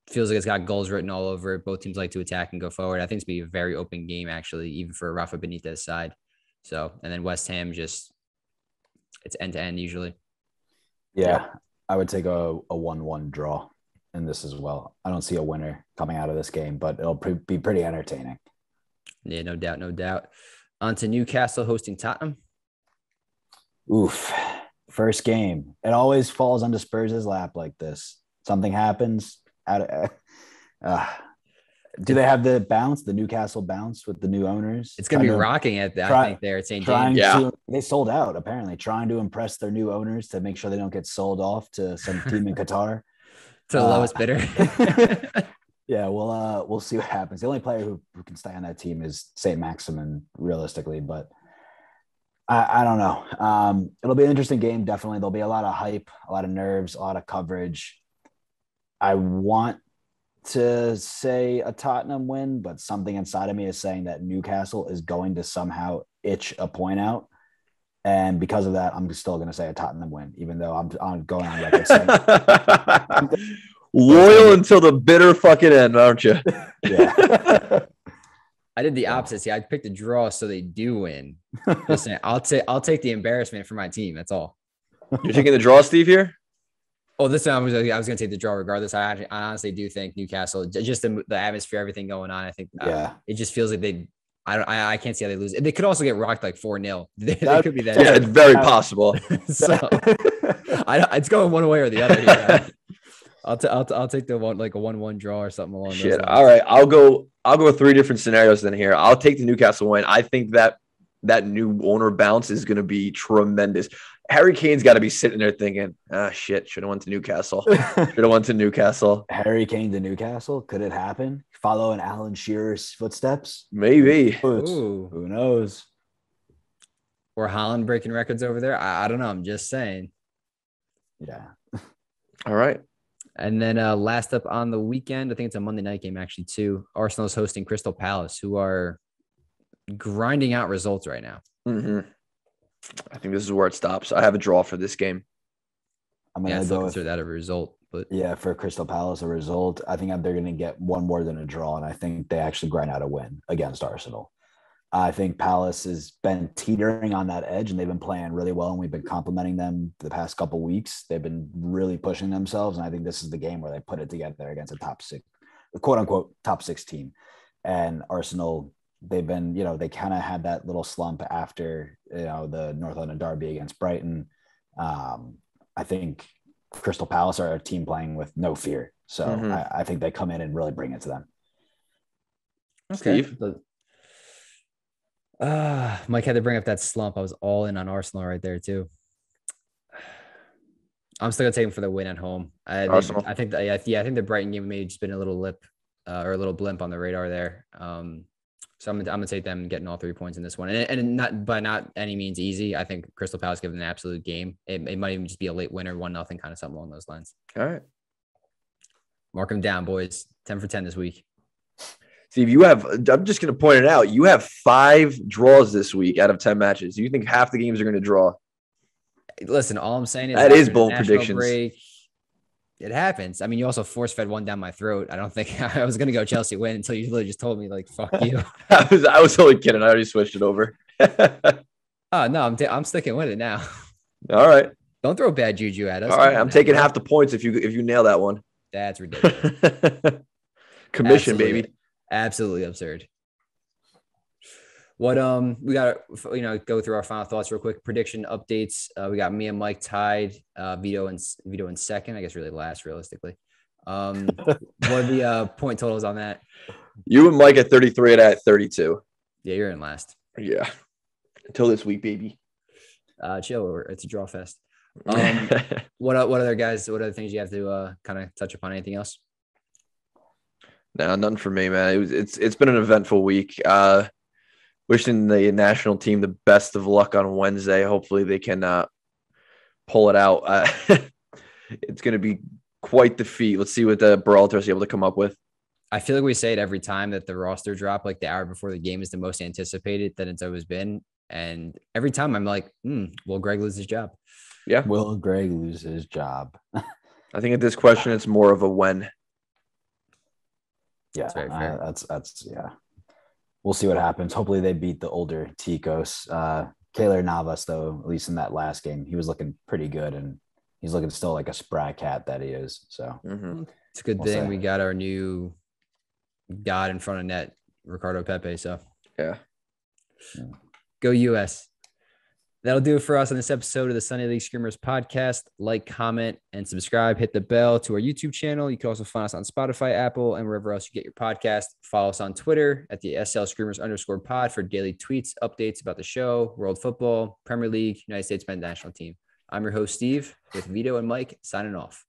[SPEAKER 1] feels like it's got goals written all over it. Both teams like to attack and go forward. I think it's gonna be a very open game, actually, even for Rafa Benitez side. So, and then West Ham it's end to end usually.
[SPEAKER 2] Yeah, I would take a 1-1 draw in this as well. I don't see a winner coming out of this game, but it'll be pretty entertaining.
[SPEAKER 1] Yeah, no doubt. On to Newcastle hosting Tottenham.
[SPEAKER 2] Oof. First game. It always falls onto Spurs' lap like this. Something happens. Do they have the Newcastle bounce with the new owners?
[SPEAKER 1] It's going to be rocking I think, there at St. James.
[SPEAKER 2] They sold out, apparently, trying to impress their new owners to make sure they don't get sold off to some team in Qatar.
[SPEAKER 1] To the lowest bidder.
[SPEAKER 2] Yeah, we'll see what happens. The only player who can stay on that team is St. Maximin, realistically. But I don't know. It'll be an interesting game. Definitely. There'll be a lot of hype, a lot of nerves, a lot of coverage. I want to say a Tottenham win, but something inside of me is saying that Newcastle is going to somehow itch a point out. And because of that, I'm still going to say a Tottenham win, even though I'm going on record saying
[SPEAKER 3] loyal until the bitter fucking end, aren't you?
[SPEAKER 2] yeah.
[SPEAKER 1] I did the opposite. See, I picked a draw so they do win. Just saying, I'll take the embarrassment for my team. That's all.
[SPEAKER 3] You're taking the draw, Steve, here?
[SPEAKER 1] Oh, this time I was going to take the draw regardless. I honestly do think Newcastle, just the atmosphere, everything going on. I think it just feels like I can't see how they lose. They could also get rocked like 4-0. They could be that.
[SPEAKER 3] Yeah, it's very possible.
[SPEAKER 1] So it's going one way or the other here. I'll take the one like a 1-1 draw or something along those lines.
[SPEAKER 3] All right, I'll go 3 different scenarios then here. I'll take the Newcastle win. I think that new owner bounce is going to be tremendous. Harry Kane's got to be sitting there thinking, shit, should have went to Newcastle. Harry
[SPEAKER 2] Kane to Newcastle. Could it happen? Follow in Alan Shearer's footsteps?
[SPEAKER 3] Maybe.
[SPEAKER 2] Who knows?
[SPEAKER 1] Or Holland breaking records over there. I don't know. I'm just saying.
[SPEAKER 2] Yeah.
[SPEAKER 3] All right.
[SPEAKER 1] And then last up on the weekend, I think it's a Monday night game actually too. Arsenal's hosting Crystal Palace, who are grinding out results right now.
[SPEAKER 3] Mm-hmm. I think this is where it stops. I have a draw for this game.
[SPEAKER 2] I'm going to go
[SPEAKER 1] consider that a result. But
[SPEAKER 2] yeah, for Crystal Palace, a result. I think they're going to get one more than a draw, and I think they actually grind out a win against Arsenal. I think Palace has been teetering on that edge, and they've been playing really well, and we've been complimenting them the past couple of weeks. They've been really pushing themselves, and I think this is the game where they put it together against a top 6, quote-unquote, top 6 team. And Arsenal, they've been, they kind of had that little slump after, the North London derby against Brighton. I think Crystal Palace are a team playing with no fear. So I think they come in and really bring it to them.
[SPEAKER 1] Okay. Steve? Mike had to bring up that slump. I was all in on Arsenal right there too. I'm still gonna take them for the win at home. I think the Brighton game may have just been a little or a little blimp on the radar there. So I'm gonna take them getting all 3 points in this one, and not any means easy. I think Crystal Palace given an absolute game. It might even just be a late winner, 1-0, kind of something along those lines.
[SPEAKER 3] All right,
[SPEAKER 1] mark them down, boys. 10 for 10 this week.
[SPEAKER 3] Steve, I'm just going to point it out. You have 5 draws this week out of 10 matches. Do you think half the games are going to draw?
[SPEAKER 1] Listen, all I'm saying is
[SPEAKER 3] that is bold predictions.
[SPEAKER 1] Break, it happens. I mean, you also force-fed one down my throat. I don't think I was going to go Chelsea win until you literally just told me, like, fuck you.
[SPEAKER 3] I was only kidding. I already switched it over.
[SPEAKER 1] No, I'm sticking with it now.
[SPEAKER 3] All right.
[SPEAKER 1] Don't throw bad juju at us.
[SPEAKER 3] All right, I'm taking half the points if you nail that one.
[SPEAKER 1] That's ridiculous.
[SPEAKER 3] Commission, baby.
[SPEAKER 1] Absolutely absurd. What we got to go through our final thoughts real quick. Prediction updates. We got me and Mike tied. Vito in second. I guess really last realistically. What are the point totals on that?
[SPEAKER 3] You and Mike at 33 and I at 32.
[SPEAKER 1] Yeah, you're in last.
[SPEAKER 3] Yeah. Until this week, baby.
[SPEAKER 1] Chill. It's a draw fest. What other guys? What other things you have to kind of touch upon? Anything else?
[SPEAKER 3] No, nothing for me, man. It's been an eventful week. Wishing the national team the best of luck on Wednesday. Hopefully they can pull it out. It's going to be quite the feat. Let's see what the Berhalter is able to come up with.
[SPEAKER 1] I feel like we say it every time that the roster drop, like the hour before the game is the most anticipated that it's always been. And every time I'm like, will Gregg lose his job?
[SPEAKER 3] Yeah.
[SPEAKER 2] Will Gregg lose his job?
[SPEAKER 3] I think at this question, it's more of a when.
[SPEAKER 2] Yeah, that's yeah. We'll see what happens. Hopefully they beat the older Ticos. Keylor Navas, though, at least in that last game, he was looking pretty good, and he's looking still like a spry cat that he is. So
[SPEAKER 1] it's a good thing we got our new god in front of net, Ricardo Pepe. So
[SPEAKER 3] yeah.
[SPEAKER 1] Go US. That'll do it for us on this episode of the Sunday League Screamers podcast. Like, comment, and subscribe. Hit the bell to our YouTube channel. You can also find us on Spotify, Apple, and wherever else you get your podcast. Follow us on Twitter at the SL Screamers_pod for daily tweets, updates about the show, world football, Premier League, United States men's national team. I'm your host, Steve, with Vito and Mike signing off.